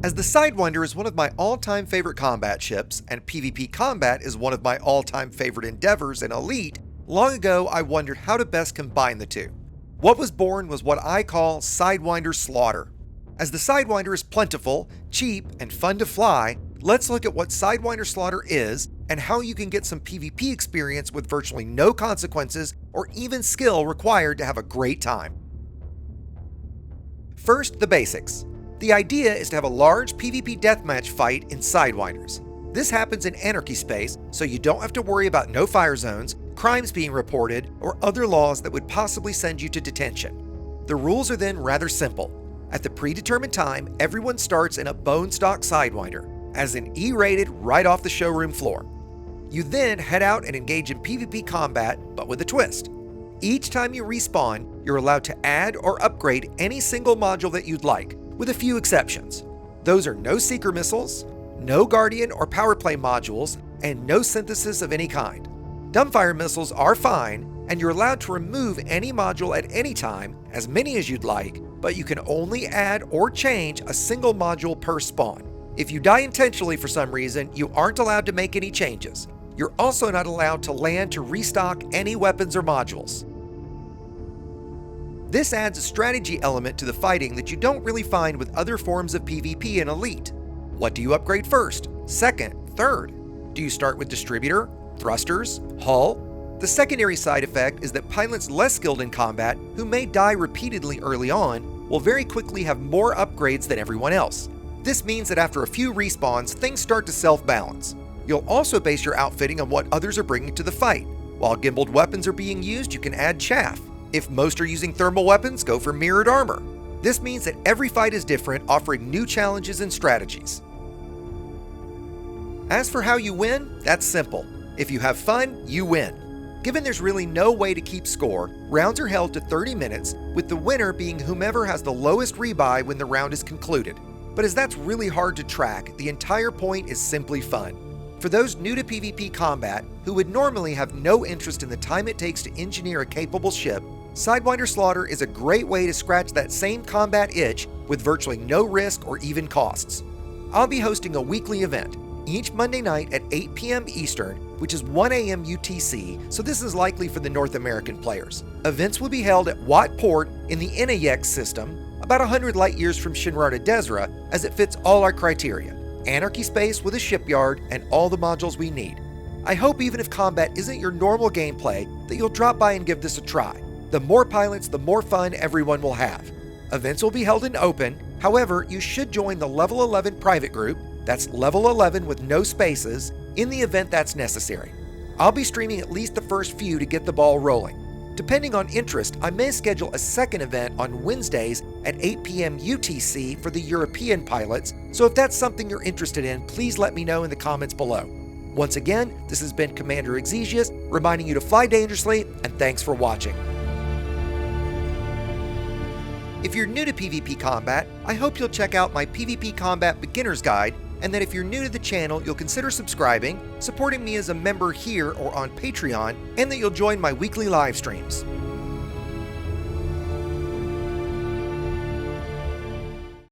As the Sidewinder is one of my all-time favorite combat ships, and PvP combat is one of my all-time favorite endeavors in Elite, long ago I wondered how to best combine the two. What was born was what I call Sidewinder Slaughter. As the Sidewinder is plentiful, cheap, and fun to fly, let's look at what Sidewinder Slaughter is and how you can get some PvP experience with virtually no consequences or even skill required to have a great time. First, the basics. The idea is to have a large PvP deathmatch fight in Sidewinders. This happens in anarchy space, so you don't have to worry about no fire zones, crimes being reported, or other laws that would possibly send you to detention. The rules are then rather simple. At the predetermined time, everyone starts in a bone stock Sidewinder, as in E-rated right off the showroom floor. You then head out and engage in PvP combat, but with a twist. Each time you respawn, you're allowed to add or upgrade any single module that you'd like, with a few exceptions. Those are no seeker missiles, no guardian or power play modules, and no synthesis of any kind. Dumbfire missiles are fine, and you're allowed to remove any module at any time, as many as you'd like, but you can only add or change a single module per spawn. If you die intentionally for some reason, you aren't allowed to make any changes. You're also not allowed to land to restock any weapons or modules. This adds a strategy element to the fighting that you don't really find with other forms of PvP in Elite. What do you upgrade first, second, third? Do you start with distributor, thrusters, hull? The secondary side effect is that pilots less skilled in combat, who may die repeatedly early on, will very quickly have more upgrades than everyone else. This means that after a few respawns, things start to self-balance. You'll also base your outfitting on what others are bringing to the fight. While gimbaled weapons are being used, you can add chaff. If most are using thermal weapons, go for mirrored armor. This means that every fight is different, offering new challenges and strategies. As for how you win, that's simple. If you have fun, you win. Given there's really no way to keep score, rounds are held to 30 minutes, with the winner being whomever has the lowest rebuy when the round is concluded. But as that's really hard to track, the entire point is simply fun. For those new to PvP combat, who would normally have no interest in the time it takes to engineer a capable ship, Sidewinder Slaughter is a great way to scratch that same combat itch with virtually no risk or even costs. I'll be hosting a weekly event, each Monday night at 8 PM Eastern, which is 1 AM UTC, so this is likely for the North American players. Events will be held at Watt Port in the Enayex system, about 100 light years from Shinrar to Desra, as it fits all our criteria. Anarchy space with a shipyard and all the modules we need. I hope even if combat isn't your normal gameplay, that you'll drop by and give this a try. The more pilots, the more fun everyone will have. Events will be held in open, however, you should join the level 11 private group, that's level 11 with no spaces, in the event that's necessary. I'll be streaming at least the first few to get the ball rolling. Depending on interest, I may schedule a second event on Wednesdays at 8 PM UTC for the European pilots, so if that's something you're interested in, please let me know in the comments below. Once again, this has been Commander Exesius, reminding you to fly dangerously, and thanks for watching. If you're new to PvP combat, I hope you'll check out my PvP Combat Beginner's Guide, and that if you're new to the channel, you'll consider subscribing, supporting me as a member here or on Patreon, and that you'll join my weekly live streams.